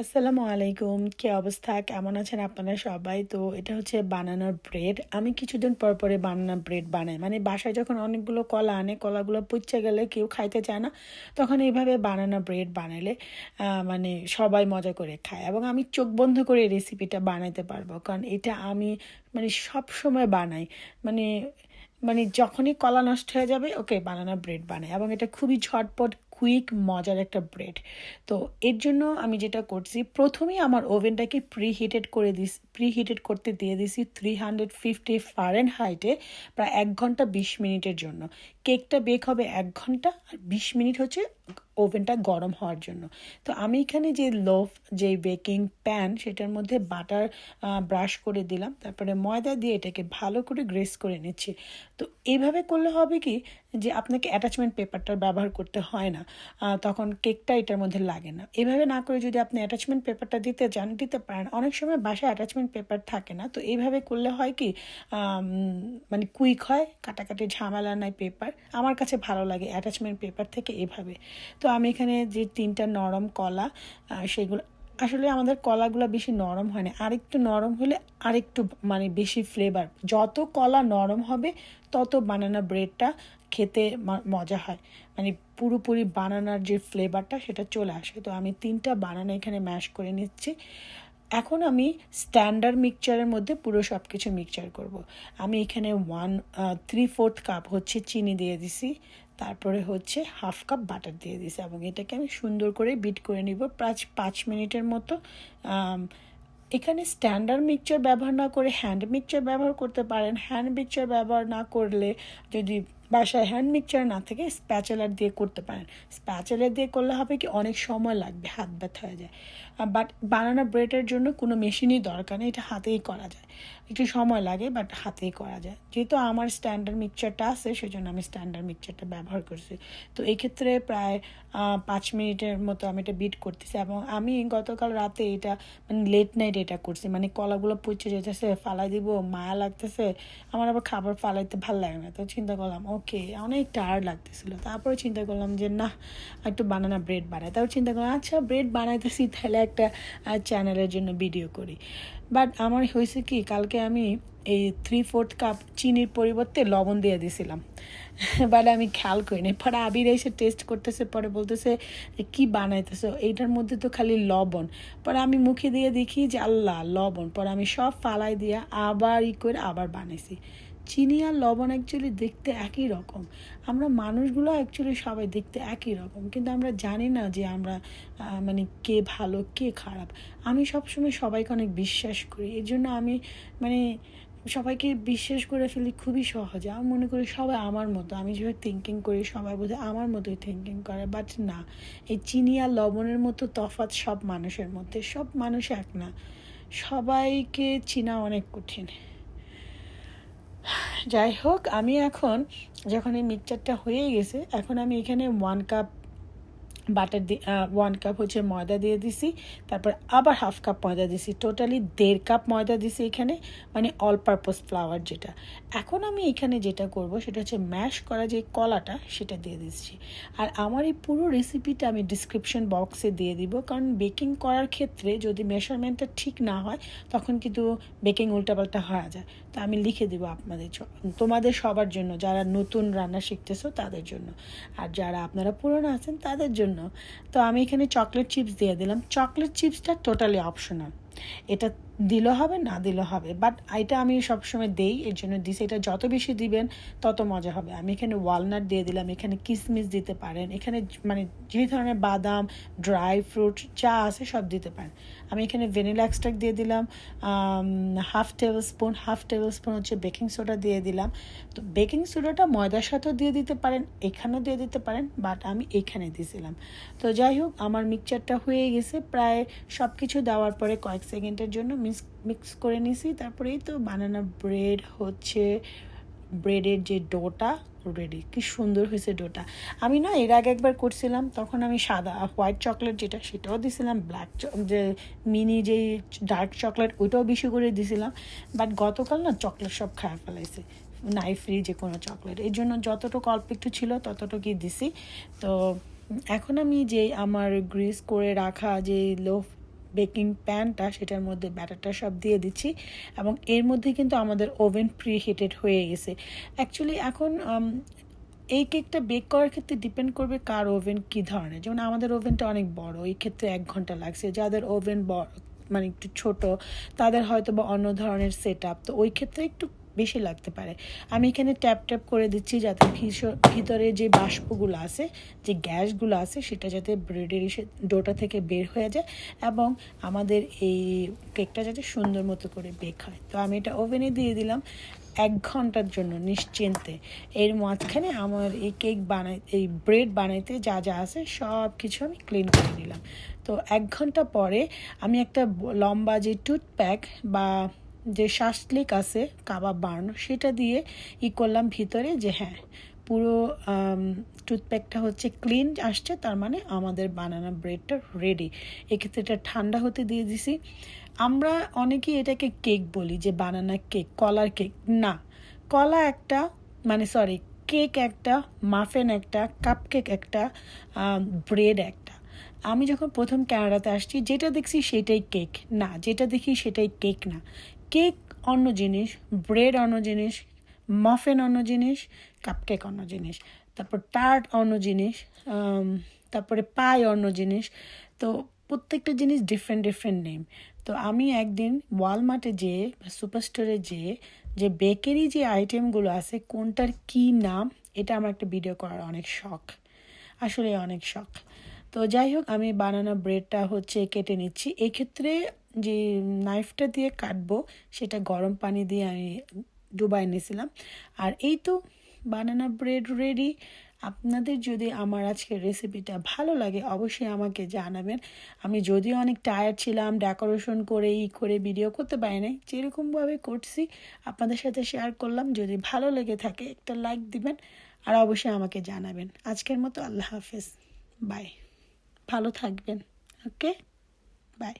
আসসালামু আলাইকুম। কি অবস্থা? কেমন আছেন আপনারা সবাই? তো এটা হচ্ছে বানানোর ব্রেড। আমি কিছুদিন পর পরে বানানোর ব্রেড বানাই। মানে বাসায় যখন অনেকগুলো কলা আনে, কলাগুলো পইচা গেলে কেউ খাইতে চায় না। তখন এইভাবে বানানো ব্রেড বানাইলে মানে সবাই মজা করে খায়। এবং আমি চোখ বন্ধ করে এই রেসিপিটা বানাইতে পারবো। কারণ এটা আমি মানে সবসময় বানাই। মানে মানে যখনই কলা নষ্ট হয়ে যাবে ওকে বানানা ব্রেড বানাই এবং এটা খুবই ঝটপট কুইক মজার একটা ব্রেড। তো এর জন্য আমি যেটা করছি প্রথমেই আমার ওভেনটাকে প্রিহিটেড করতে দিয়ে দিছি 350 ফারেনহাইটে প্রায় 1 ঘন্টা 20 মিনিটের জন্য। কেকটা বেক হবে 1 ঘন্টা আর 20 মিনিট হচ্ছে ওভেনটা গরম হওয়ার জন্য। তো আমি এখানে যে লোফ যে বেকিং প্যান সেটার মধ্যে বাটার ব্রাশ করে দিলাম, তারপরে ময়দা দিয়ে এটাকে ভালো করে গ্রেস করে নিচ্ছি। তো এইভাবে করলে হবে কি যে আপনাকে অ্যাটাচমেন্ট পেপারটার ব্যবহার করতে হয় না, তখন কেকটা এটার মধ্যে লাগে না। এভাবে না করে যদি আপনি অ্যাটাচমেন্ট পেপারটা দিতে চান দিতে পারেন। অনেক সময় বাসায় অ্যাটাচমেন্ট পেপার থাকে না, তো এইভাবে করলে হয় কি মানে কুইক হয়, কাটাকাটি ঝামেলা নাই পেপার। আমার কাছে ভালো লাগে অ্যাটাচমেন্ট পেপার থেকে এভাবে। তো আমি এখানে যে 3টা নরম কলা সেগুলো আসলে আমাদের কলাগুলো বেশি নরম হয় না, আরেকটু নরম হলে আরেকটু মানে বেশি ফ্লেভার। যত কলা নরম হবে তত বানানা ব্রেডটা খেতে মজা হয়, মানে পুরোপুরি বানানার যে ফ্লেভারটা সেটা চলে আসে। তো আমি 3টা বানানা এখানে ম্যাশ করে নিচ্ছি। এখন আমি স্ট্যান্ডার্ড মিক্সচারের মধ্যে পুরো সব কিছু মিক্সচার করব। আমি এখানে 3/4 কাপ হচ্ছে চিনি দিয়ে দিছি, তারপরে হচ্ছে 1/2 কাপ বাটার দিয়ে দিছি এবং এটাকে আমি সুন্দর করে বিট করে নিব প্রায় 5 মিনিটের মতো। এখানে স্ট্যান্ডার্ড মিক্সচার ব্যবহার না করে হ্যান্ড মিক্সচার ব্যবহার করতে পারেন। হ্যান্ড মিক্সচার ব্যবহার না করলে যদি বাসায় হ্যান্ড মিক্সচার না থেকে স্প্যাচেলার দিয়ে করতে পারেন। স্প্যাচেলার দিয়ে করলে হবে কি অনেক সময় লাগবে, হাত ব্যথা হয়ে যায়। বাট বানানা ব্রেডের জন্য কোনো মেশিনই দরকার নেই, এটা হাতেই করা যায়। একটু সময় লাগে বাট হাতেই করা যায়। যেহেতু আমার স্ট্যান্ডার্ড মিক্সচারটা আছে সেজন্য আমি স্ট্যান্ডার্ড মিক্সচারটা ব্যবহার করছি। তো এই ক্ষেত্রে প্রায় 5 মিনিটের মতো আমি এটা বিট করতেছি এবং আমি গতকাল রাতে এটা মানে লেট নাইট এটা করছি। মানে কলাগুলো পচে যেতেছে, ফালাই দিব, মায়া লাগতেছে, আমার আবার খাবার ফালাইতে ভাল লাগে না। তো চিন্তা করলাম ওকে অনেক টায়ার্ড লাগতেছিল, তারপরে চিন্তা করলাম যে না একটু বানানা ব্রেড বানাই। তারপর চিন্তা করলাম আচ্ছা ব্রেড বানাইতেছি তাহলে একটা চ্যানেলের জন্য ভিডিও করি। বাট আমার হয়েছে কি কালকে আমি এই 3/4 কাপ চিনির পরিবর্তে লবণ দিয়ে দিয়েছিলাম। বাট আমি খেয়াল করিনি। পরে আবির এসে টেস্ট করতেছে, পরে বলতেছে কি বানাইতেছো, এইটার মধ্যে তো খালি লবণ। পরে আমি মুখে দিয়ে দেখি যে আল্লাহ লবণ। পরে আমি সব ফালাই দিয়ে আবার করে আবার বানাইছি। চিনি আর লবণ অ্যাকচুয়ালি দেখতে একই রকম। আমরা মানুষগুলো অ্যাকচুয়ালি সবাই দেখতে একই রকম, কিন্তু আমরা জানি না যে আমরা মানে কে ভালো কে খারাপ। আমি সবসময় সবাইকে অনেক বিশ্বাস করি, এর জন্য আমি মানে সবাইকে বিশ্বাস করে ফেলি খুবই সহজে। আমি মনে করি সবাই আমার মতো, আমি যেভাবে থিঙ্কিং করি সবাই বোধহয় আমার মতোই থিঙ্কিং করে। বাট না, এই চিনি আর লবণের মতো তফাৎ সব মানুষের মধ্যে। সব মানুষ এক না, সবাইকে চিনা অনেক কঠিন। যাই হোক, আমি এখন যখন এই মিক্সচারটা হয়ে গেছে এখন আমি এখানে 1 কাপ বাটার 1 কাপ হচ্ছে ময়দা দিয়ে দিছি, তারপর আবার 1/2 কাপ ময়দা দিছি, টোটালি 1.5 কাপ ময়দা দিছি এখানে, মানে অল পারপাস ফ্লাওয়ার যেটা। এখন আমি এখানে যেটা করব সেটা হচ্ছে ম্যাশ করা যে কলাটা সেটা দিয়ে দিচ্ছি। আর আমার এই পুরো রেসিপিটা আমি ডিসক্রিপশন বক্সে দিয়ে দিব, কারণ বেকিং করার ক্ষেত্রে যদি মেজারমেন্টটা ঠিক না হয় তখন কিন্তু বেকিং উল্টাপাল্টা হয়ে যায়। তো আমি লিখে দেবো তোমাদের সবার জন্য, যারা নতুন রান্না শিখতেছো তাদের জন্য, আর যারা আপনারা পুরনো আছেন তাদের জন্য। তো আমি এখানে চকলেট চিপস দিয়ে দিলাম। চকলেট চিপসটা টোটালি অপশনাল, এটা দিলেও হবে না দিলেও হবে, বাট এটা আমি সবসময় দেই এর জন্য দিছি। এটা যত বেশি দিবেন তত মজা হবে। আমি এখানে ওয়ালনাট দিয়ে দিলাম, এখানে কিশমিশ দিতে পারেন, এখানে মানে যে ধরনের বাদাম ড্রাই ফ্রুট যা আছে সব দিতে পারেন। আমি এখানে ভ্যানিলা এক্সট্রাক্ট দিয়ে দিলাম 1/2 টেবিল স্পুন হচ্ছে বেকিং সোডা দিয়ে দিলাম। তো বেকিং সোডাটা ময়দার সাথেও দিয়ে দিতে পারেন, এখানেও দিয়ে দিতে পারেন, বাট আমি এখানে দিয়েছিলাম। তো যাই হোক, আমার মিক্সচারটা হয়ে গেছে। প্রায় সব কিছু দেওয়ার পরে কয়েক সেকেন্ডের জন্য মিক্স করে নিছি। তারপরেই তো বানানা ব্রেড হচ্ছে, ব্রেডের যে ডোটা রেডি। কি সুন্দর হয়েছে ডোটা। আমি না এর আগে একবার করছিলাম, তখন আমি সাদা হোয়াইট চকলেট যেটা সেটাও দিছিলাম, ব্ল্যাক যে মিনি যে ডার্ক চকলেট ওইটাও বেশি করে দিছিলাম। বাট গতকাল না চকলেট সব খাওয়া ফেলাইছে, নাই ফ্রি যে কোনো চকলেট, এই জন্য যতটুকু অল্প একটু ছিল ততটুকুই দিছি। তো এখন আমি যে আমার গ্রিস করে রাখা যে লোফ বেকিং প্যানটা সেটার মধ্যে ব্যাটারটা সব দিয়ে দিচ্ছি এবং এর মধ্যে কিন্তু আমাদের ওভেন প্রি হিটেড হয়ে গেছে। অ্যাকচুয়ালি এখন এই কেকটা বেক করার ক্ষেত্রে ডিপেন্ড করবে কার ওভেন কী ধরনের। যেমন আমাদের ওভেনটা অনেক বড়, এই ক্ষেত্রে 1 ঘন্টা লাগছে। যাদের ওভেন বড় মানে একটু ছোট তাদের হয়তো বা অন্য ধরনের সেট আপ, তো ওই ক্ষেত্রে একটু বেশি লাগতে পারে। আমি এখানে ট্যাপ ট্যাপ করে দিচ্ছি যাতে ভিতরে যে বাষ্পগুলো আছে, যে গ্যাসগুলো আছে, সেটা যাতে ব্রেডের ডোটা থেকে বের হয়ে যায় এবং আমাদের এই কেকটা যাতে সুন্দর মতো করে বেক হয়। তো আমি এটা ওভেনে দিয়ে দিলাম 1 ঘন্টার জন্য নিশ্চিন্তে। এর মাঝখানে আমার এই কেক এই ব্রেড বানাইতে যা যা আছে সব কিছু আমি ক্লিন করে নিলাম। তো 1 ঘন্টা পরে আমি একটা লম্বা যে টুথপ্যাক বা যে শাসলিক আছে কাবাব বানানো, সেটা দিয়ে করলাম ভিতরে, যে হ্যাঁ পুরো টুথপ্যাকটা হচ্ছে ক্লিন আসছে, তার মানে আমাদের বানানো ব্রেডটা রেডি। এক্ষেত্রে এটা ঠান্ডা হতে দিয়ে দিছি। আমরা অনেকেই এটাকে কেক বলি, যে বানানা কেক, কলার কেক না। কলা একটা, মানে সরি, কেক একটা, মাফিন একটা, কাপ কেক একটা, ব্রেড একটা। আমি যখন প্রথম কানাডাতে আসছি যেটা দেখছি সেটাই কেক না, যেটা দেখি সেটাই কেক না। কেক অন্য জিনিস, ব্রেড অন্য জিনিস, মাফিন অন্য জিনিস, কাপকেক অন্য জিনিস, তারপর টার্ট অন্য জিনিস, তারপরে পাই অন্য জিনিস। তো প্রত্যেকটা জিনিস ডিফারেন্ট ডিফারেন্ট নেম। তো আমি একদিন ওয়ালমার্টে যেয়ে বা সুপার স্টোরে যেয়ে যে বেকারি যে আইটেমগুলো আছে কোনটার কি নাম, এটা আমার একটা ভিডিও করার অনেক শখ, আসলে অনেক শখ। তো যাই হোক, আমি বানানা ব্রেডটা হচ্ছে কেটে নিচ্ছি। এক্ষেত্রে যে নাইফটা দিয়ে কাটবো সেটা গরম পানি দিয়ে আমি ডুবাই নিয়েছিলাম। আর এই তো বানানা ব্রেড রেডি। আপনাদের যদি আমার আজকের রেসিপিটা ভালো লাগে অবশ্যই আমাকে জানাবেন। আমি যদিও অনেক টায়ার্ড ছিলাম, ডেকোরেশন করে করে ভিডিও করতে পারি নাই, যেরকমভাবে করছি আপনাদের সাথে শেয়ার করলাম। যদি ভালো লেগে থাকে একটা লাইক দিবেন আর অবশ্যই আমাকে জানাবেন। আজকের মতো আল্লাহ হাফেজ, বাই, ভালো থাকবেন, ওকে, বাই।